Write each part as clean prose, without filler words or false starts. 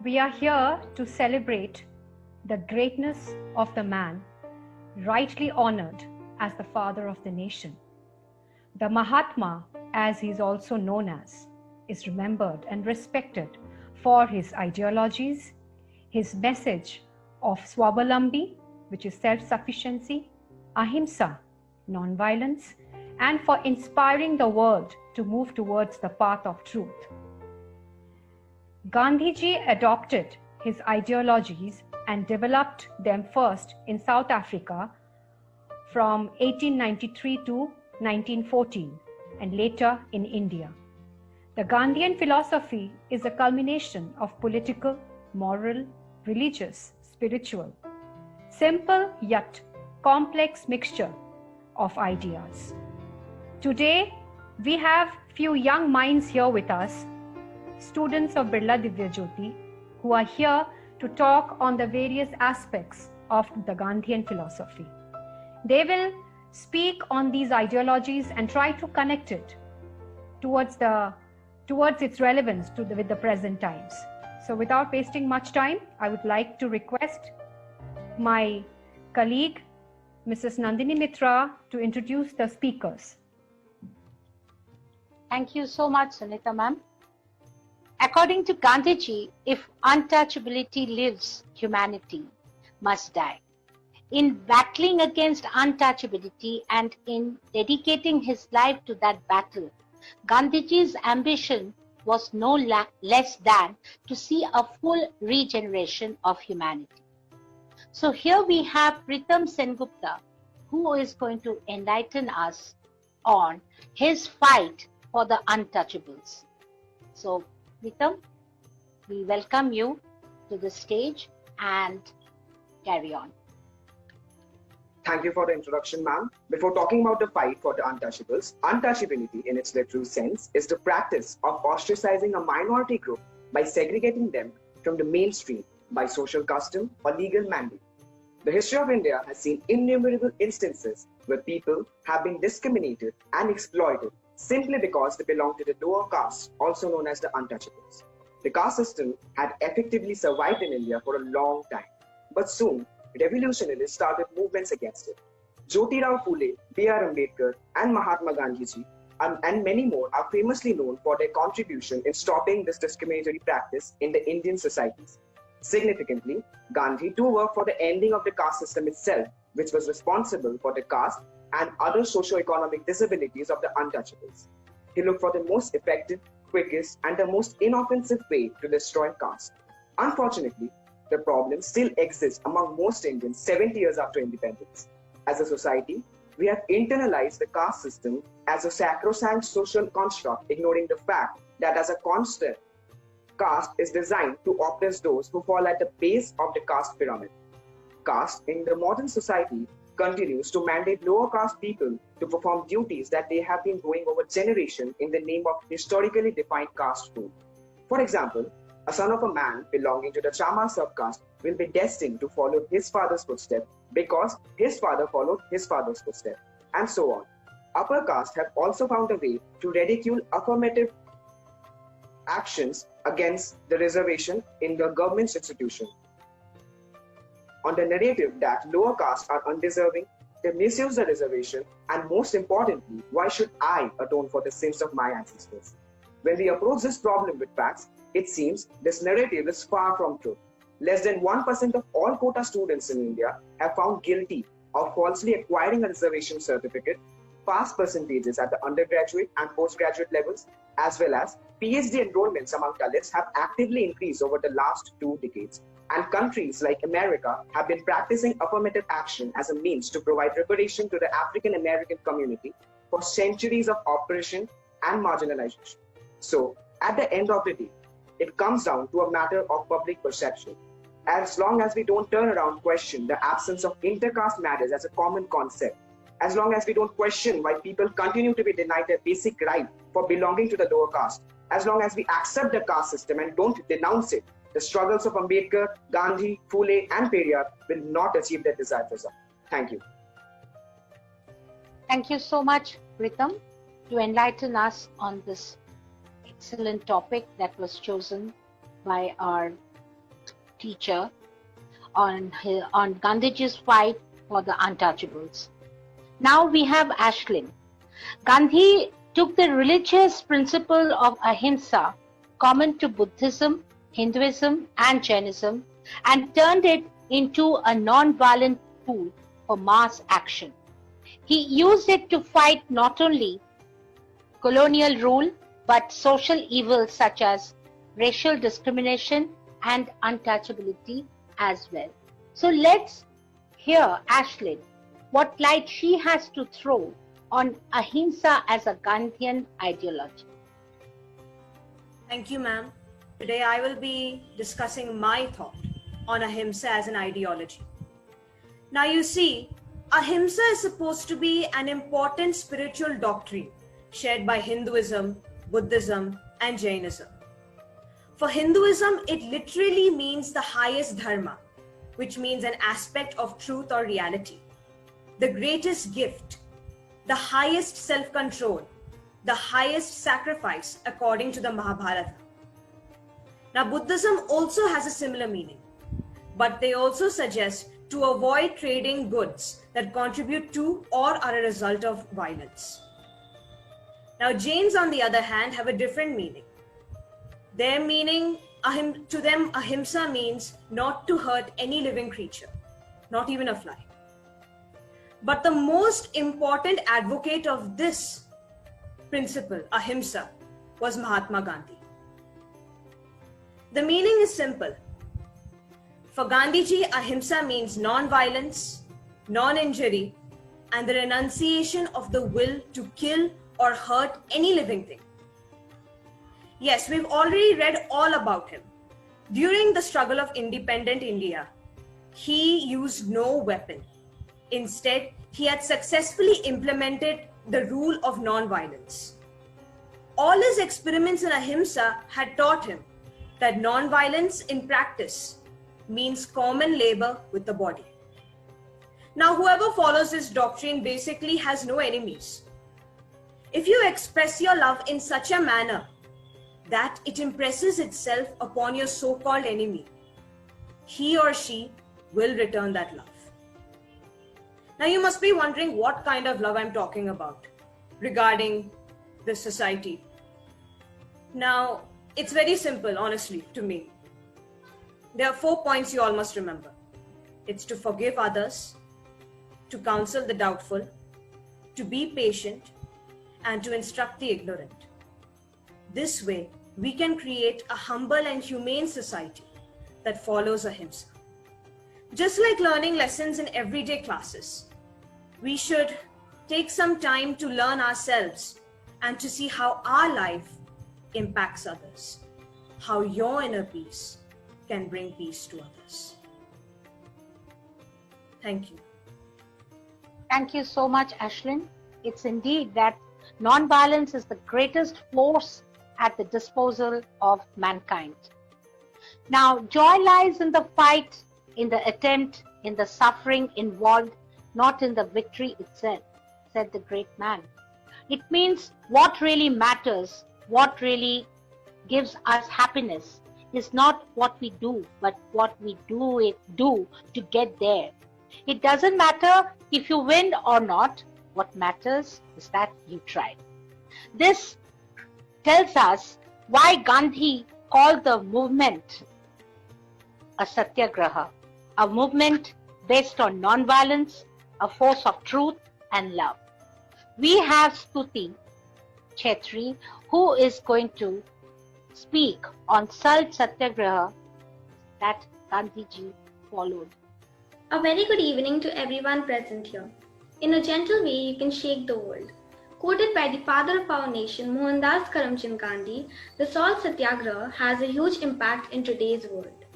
we are here to celebrate the greatness of the man rightly honored as the father of the nation. The Mahatma, as he is also known as, is remembered and respected for his ideologies, his message of Swabalambi, which is self-sufficiency, ahimsa, non-violence, and for inspiring the world to move towards the path of truth. Gandhiji adopted his ideologies and developed them first in South Africa from 1893 to 1914 and later in India. The Gandhian philosophy is a culmination of political, moral, religious, spiritual, simple yet complex mixture of ideas. Today, we have few young minds here with us, students of Birla Divya Jyoti, who are here to talk on the various aspects of the Gandhian philosophy. They will speak on these ideologies and try to connect it towards its relevance with the present times. So without wasting much time, I would like to request my colleague, Mrs. Nandini Mitra, to introduce the speakers. Thank you so much, Sunita ma'am. According to Gandhiji, if untouchability lives, humanity must die. In battling against untouchability and in dedicating his life to that battle, Gandhiji's ambition was no less than to see a full regeneration of humanity. So here we have Ritam Sengupta, who is going to enlighten us on his fight for the untouchables. So Ritam, we welcome you to the stage and carry on. Thank you for the introduction, ma'am. Before talking about the fight for the untouchables, untouchability in its literal sense is the practice of ostracizing a minority group by segregating them from the mainstream by social custom or legal mandate. The history of India has seen innumerable instances where people have been discriminated and exploited simply because they belong to the lower caste, also known as the untouchables. The caste system had effectively survived in India for a long time, but soon revolutionists started movements against it. Jyotirao Phule, B.R. Ambedkar, and Mahatma Gandhi and many more are famously known for their contribution in stopping this discriminatory practice in the Indian societies. Significantly, Gandhi too worked for the ending of the caste system itself, which was responsible for the caste and other socio-economic disabilities of the untouchables. He looked for the most effective, quickest, and the most inoffensive way to destroy caste. Unfortunately, the problem still exists among most Indians 70 years after independence. As a society, we have internalized the caste system as a sacrosanct social construct, ignoring the fact that as a concept, caste is designed to oppress those who fall at the base of the caste pyramid. Caste in the modern society continues to mandate lower caste people to perform duties that they have been doing over generations in the name of historically defined caste rule. For example, a son of a man belonging to the Champaran subcaste will be destined to follow his father's footsteps because his father followed his father's footsteps, and so on. Upper caste have also found a way to ridicule affirmative actions against the reservation in the government's institution. On the narrative that lower castes are undeserving, they misuse the reservation, and most importantly, why should I atone for the sins of my ancestors? When we approach this problem with facts, it seems this narrative is far from true. Less than 1% of all quota students in India have found guilty of falsely acquiring a reservation certificate. Pass percentages at the undergraduate and postgraduate levels, as well as PhD enrollments among Dalits have actively increased over the last 2 decades. And countries like America have been practicing affirmative action as a means to provide reparation to the African American community for centuries of oppression and marginalization. So, at the end of the day, it comes down to a matter of public perception. As long as we don't turn around and question the absence of intercaste marriage as a common concept, as long as we don't question why people continue to be denied their basic right for belonging to the lower caste, as long as we accept the caste system and don't denounce it, the struggles of Ambedkar, Gandhi, Phule, and Periyar will not achieve their desired result. Thank you. Thank you so much, Ritam, to enlighten us on this excellent topic that was chosen by our teacher on Gandhiji's fight for the untouchables. Now we have Ashlyn. Gandhi took the religious principle of ahimsa, common to Buddhism, Hinduism, and Jainism, and turned it into a non-violent tool for mass action. He used it to fight not only colonial rule, but social evils such as racial discrimination and untouchability as well. So let's hear Ashlyn, what light she has to throw on ahimsa as a Gandhian ideology. Thank you, ma'am. Today I will be discussing my thought on ahimsa as an ideology. Now you see, ahimsa is supposed to be an important spiritual doctrine shared by Hinduism, Buddhism, and Jainism. For Hinduism, it literally means the highest dharma, which means an aspect of truth or reality, the greatest gift, the highest self-control, the highest sacrifice according to the Mahabharata. Now, Buddhism also has a similar meaning, but they also suggest to avoid trading goods that contribute to or are a result of violence. Now, Jains, on the other hand, have a different meaning. Their meaning, to them, ahimsa means not to hurt any living creature, not even a fly. But the most important advocate of this principle, ahimsa, was Mahatma Gandhi. The meaning is simple. For Gandhiji, ahimsa means non-violence, non-injury, and the renunciation of the will to kill or hurt any living thing. Yes, we've already read all about him. During the struggle of independent India, he used no weapon. Instead, he had successfully implemented the rule of non-violence. All his experiments in ahimsa had taught him that non-violence in practice means common labor with the body. Now, whoever follows this doctrine basically has no enemies. If you express your love in such a manner that it impresses itself upon your so-called enemy, he or she will return that love. Now, you must be wondering what kind of love I'm talking about regarding this society. Now, it's very simple, honestly, to me. There are 4 points you all must remember. It's to forgive others, to counsel the doubtful, to be patient, and to instruct the ignorant. This way, we can create a humble and humane society that follows ahimsa. Just like learning lessons in everyday classes, we should take some time to learn ourselves and to see how our life impacts others, how your inner peace can bring peace to others. Thank you. Thank you so much, Ashlyn. It's indeed that non-violence is the greatest force at the disposal of mankind. Now, joy lies in the fight, in the attempt, in the suffering involved, not in the victory itself, said the great man. It means what really matters, what really gives us happiness is not what we do, but what we do to get there. It doesn't matter if you win or not. What matters is that you tried. This tells us why Gandhi called the movement a Satyagraha, a movement based on non-violence, a force of truth and love. We have Stuti Chetri, who is going to speak on Salt Satyagraha that Gandhiji followed. A very good evening to everyone present here. In a gentle way, you can shake the world. Quoted by the father of our nation, Mohandas Karamchand Gandhi, the Salt Satyagraha has a huge impact in today's world.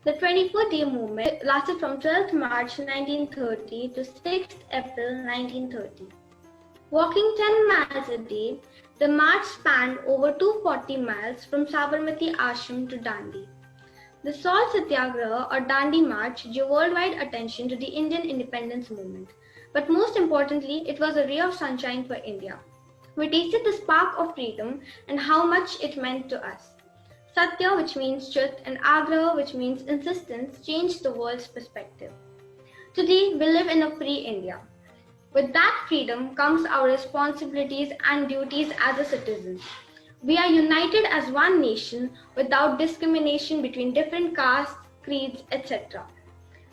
The 24-day movement lasted from 12th March 1930 to 6th April 1930. Walking 10 miles a day, the march spanned over 240 miles from Sabarmati Ashram to Dandi. The Salt Satyagraha or Dandi March drew worldwide attention to the Indian independence movement. But most importantly, it was a ray of sunshine for India. We tasted the spark of freedom and how much it meant to us. Satya, which means truth, and Agraha, which means insistence, changed the world's perspective. Today, we live in a free India. With that freedom comes our responsibilities and duties as a citizen. We are united as one nation without discrimination between different castes, creeds, etc.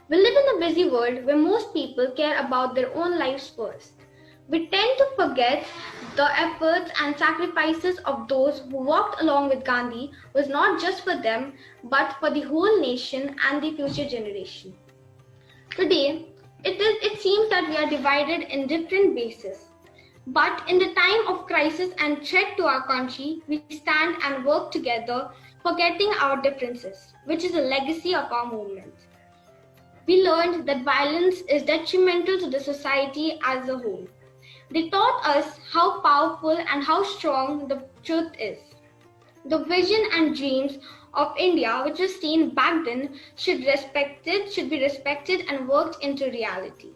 We live in a busy world where most people care about their own lives first. We tend to forget the efforts and sacrifices of those who walked along with Gandhi was not just for them, but for the whole nation and the future generation. Today, it seems that we are divided in different bases. But in the time of crisis and threat to our country, we stand and work together, forgetting our differences, which is a legacy of our movement. We learned that violence is detrimental to the society as a whole. They taught us how powerful and how strong the truth is. The vision and dreams of India, which was seen back then, should be respected and worked into reality.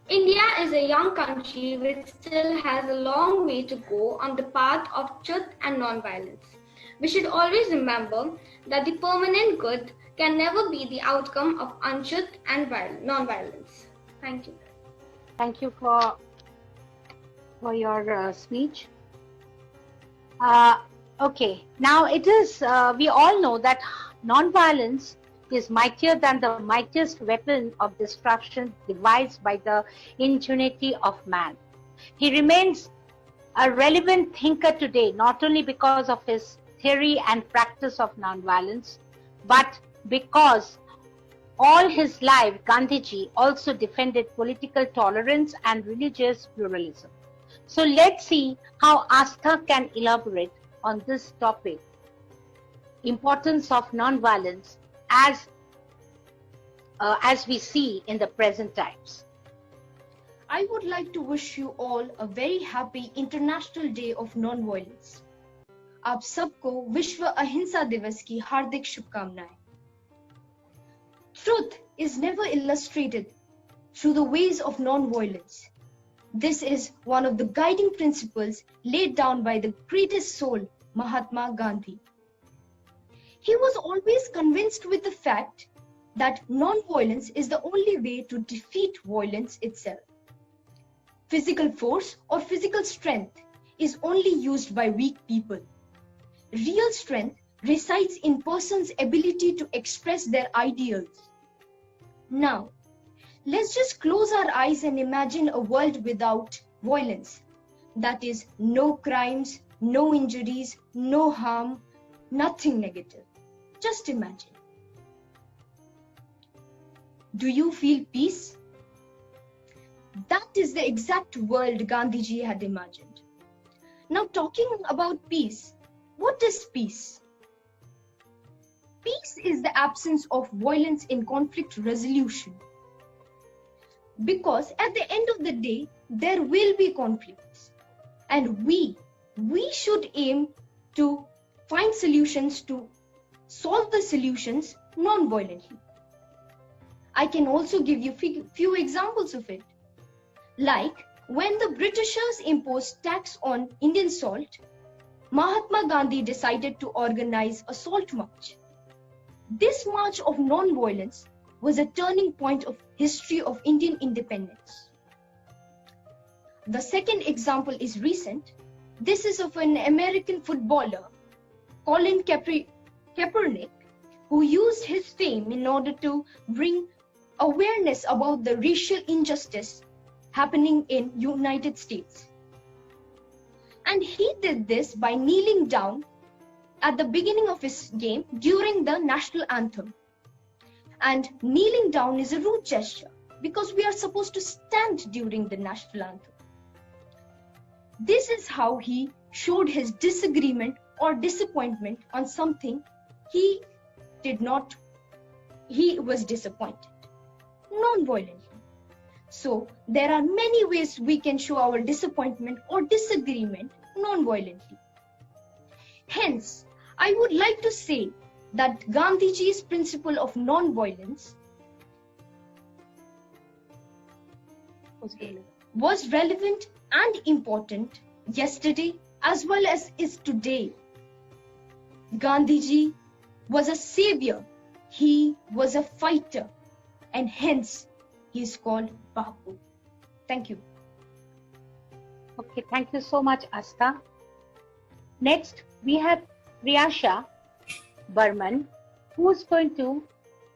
India is a young country which still has a long way to go on the path of truth and non-violence. We should always remember that the permanent good can never be the outcome of untruth and non-violence. Thank you. Thank you for your speech. Okay, now it is, we all know that non-violence is mightier than the mightiest weapon of destruction devised by the ingenuity of man. He remains a relevant thinker today, not only because of his theory and practice of non-violence, but because all his life Gandhiji also defended political tolerance and religious pluralism. So let's see how Astha can elaborate on this topic, importance of non-violence as we see in the present times. I would like to wish you all a very happy International Day of Non-Violence. आप सबको विश्व अहिंसा दिवस की हार्दिक शुभकामनाएं. Truth is never illustrated through the ways of non-violence. This is one of the guiding principles laid down by the greatest soul, Mahatma Gandhi. He was always convinced with the fact that non-violence is the only way to defeat violence itself. Physical force or physical strength is only used by weak people. Real strength resides in person's ability to express their ideals. Now, let's just close our eyes and imagine a world without violence. That is, no crimes, no injuries, no harm, nothing negative. Just imagine. Do you feel peace? That is the exact world Gandhiji had imagined. Now, talking about peace, what is peace? Peace is the absence of violence in conflict resolution. Because at the end of the day, there will be conflicts. And we should aim to find solutions to solve the solutions non-violently. I can also give you few examples of it. Like when the Britishers imposed tax on Indian salt, Mahatma Gandhi decided to organize a salt march. This march of non-violence was a turning point of history of Indian independence. The second example is recent. This is of an American footballer, Colin Kaepernick, who used his fame in order to bring awareness about the racial injustice happening in United States. And he did this by kneeling down at the beginning of his game during the national anthem. And kneeling down is a rude gesture because we are supposed to stand during the national anthem. This is how he showed his disagreement or disappointment on something he was disappointed, non-violently. So there are many ways we can show our disappointment or disagreement non-violently. Hence, I would like to say that Gandhiji's principle of non-violence was relevant and important yesterday as well as is today. Gandhiji was a savior. He was a fighter, and hence he is called Bapu. Thank you. Okay, thank you so much, Asta. Next, we have Priyasha Burman, who is going to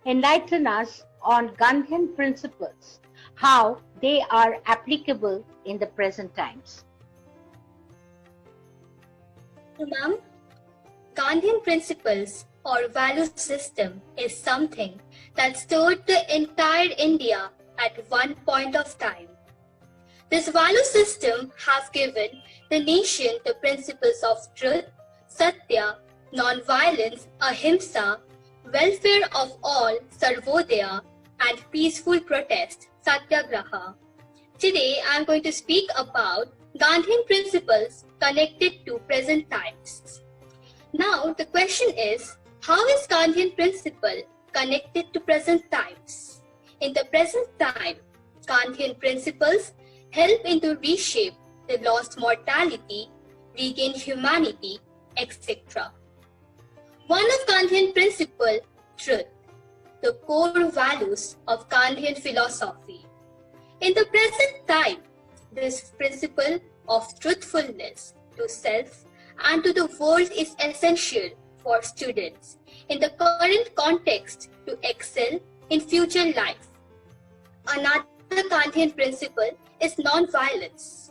enlighten us on Gandhian principles, how they are applicable in the present times. Ma'am, Gandhian principles or value system is something that stirred the entire India at one point of time. This value system has given the nation the principles of truth, satya, non-violence, ahimsa, welfare of all, sarvodaya, and peaceful protest, satyagraha. Today I am going to speak about Gandhian principles connected to present times. Now the question is, how is Gandhian principle connected to present times? In the present time, Gandhian principles help into reshape the lost mortality, regain humanity, etc. One of Gandhian principle, truth, the core values of Gandhian philosophy. In the present time, this principle of truthfulness to self and to the world is essential for students in the current context to excel in future life. Another Gandhian principle is non-violence.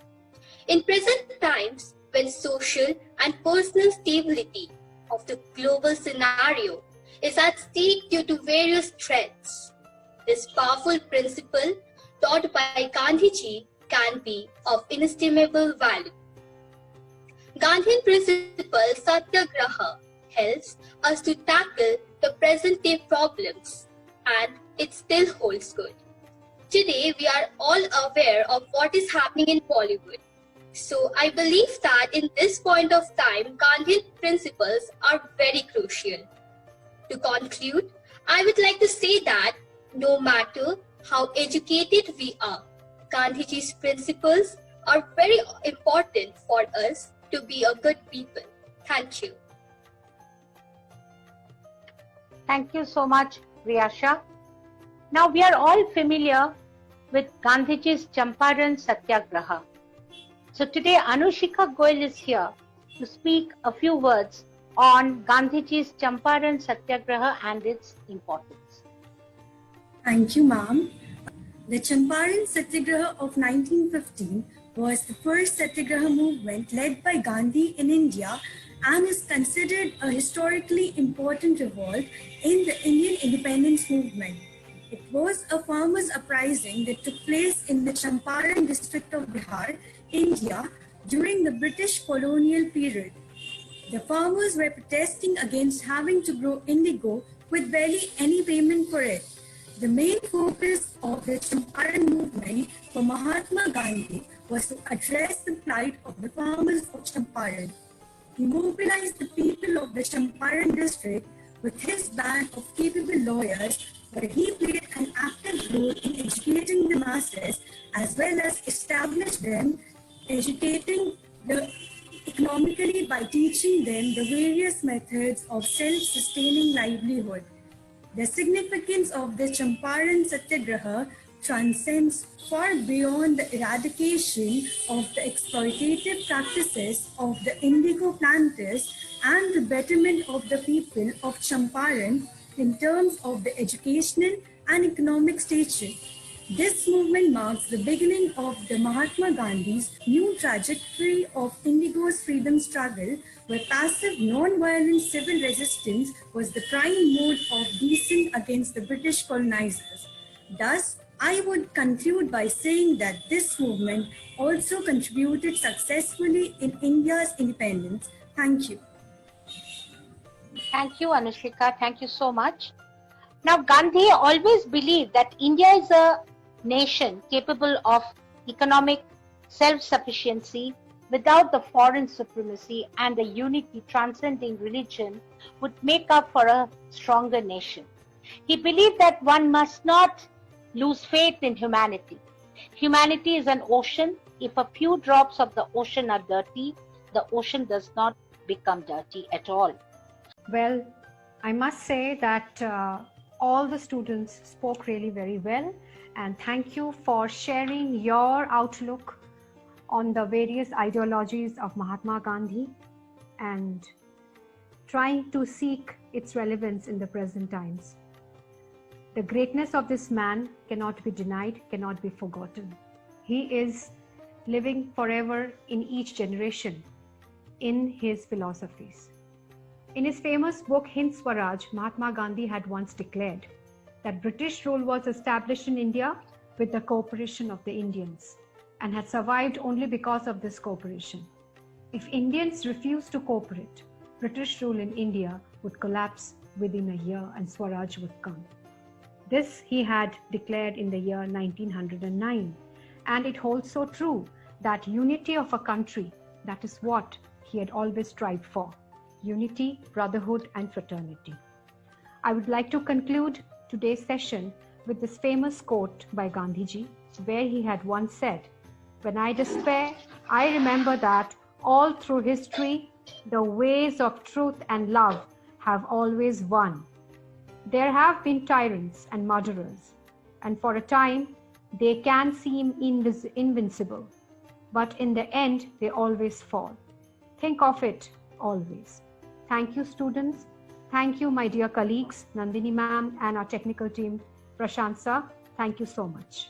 In present times, when social and personal stability of the global scenario is at stake due to various threats, this powerful principle taught by Gandhiji can be of inestimable value. Gandhian principle Satyagraha helps us to tackle the present day problems, and it still holds good. Today, we are all aware of what is happening in Bollywood. So, I believe that in this point of time, Gandhian principles are very crucial. To conclude, I would like to say that no matter how educated we are, Gandhiji's principles are very important for us to be a good people. Thank you. Thank you so much, Priyasha. Now we are all familiar with Gandhiji's Champaran Satyagraha. So today Anushika Goyal is here to speak a few words on Gandhiji's Champaran Satyagraha and its importance. Thank you, ma'am. The Champaran Satyagraha of 1915 was the first Satyagraha movement led by Gandhi in India and is considered a historically important revolt in the Indian independence movement. It was a farmers' uprising that took place in the Champaran district of Bihar, India, during the British colonial period. The farmers were protesting against having to grow indigo with barely any payment for it. The main focus of the Champaran movement for Mahatma Gandhi was to address the plight of the farmers of Champaran. He mobilized the people of the Champaran district with his band of capable lawyers, where he played an active role in educating the masses as well as established them, educating them economically by teaching them the various methods of self-sustaining livelihood. The significance of the Champaran Satyagraha transcends far beyond the eradication of the exploitative practices of the indigo planters and the betterment of the people of Champaran in terms of the educational and economic stature. This movement marks the beginning of the Mahatma Gandhi's new trajectory of indigo's freedom struggle, where passive non-violent civil resistance was the prime mode of descent against the British colonizers. Thus, I would conclude by saying that this movement also contributed successfully in India's independence. Thank you. Thank you, Anushika. Thank you so much. Now, Gandhi always believed that India is a nation capable of economic self-sufficiency without the foreign supremacy, and the unity transcending religion would make up for a stronger nation. He believed that one must not lose faith in humanity. Humanity is an ocean. If a few drops of the ocean are dirty, the ocean does not become dirty at all. Well, I must say that all the students spoke really very well, and thank you for sharing your outlook on the various ideologies of Mahatma Gandhi and trying to seek its relevance in the present times. The greatness of this man cannot be denied, cannot be forgotten. He is living forever in each generation in his philosophies. In his famous book Hind Swaraj, Mahatma Gandhi had once declared that British rule was established in India with the cooperation of the Indians and had survived only because of this cooperation. If Indians refused to cooperate, British rule in India would collapse within a year and Swaraj would come. This he had declared in the year 1909, and it holds so true that unity of a country, that is what he had always strived for. Unity, brotherhood, and fraternity. I would like to conclude today's session with this famous quote by Gandhiji, where he had once said, "When I despair, I remember that all through history, the ways of truth and love have always won. There have been tyrants and murderers, and for a time, they can seem invincible, but in the end, they always fall. Think of it always." Thank you, students. Thank you, my dear colleagues, Nandini ma'am, and our technical team, Prashant sir. Thank you so much.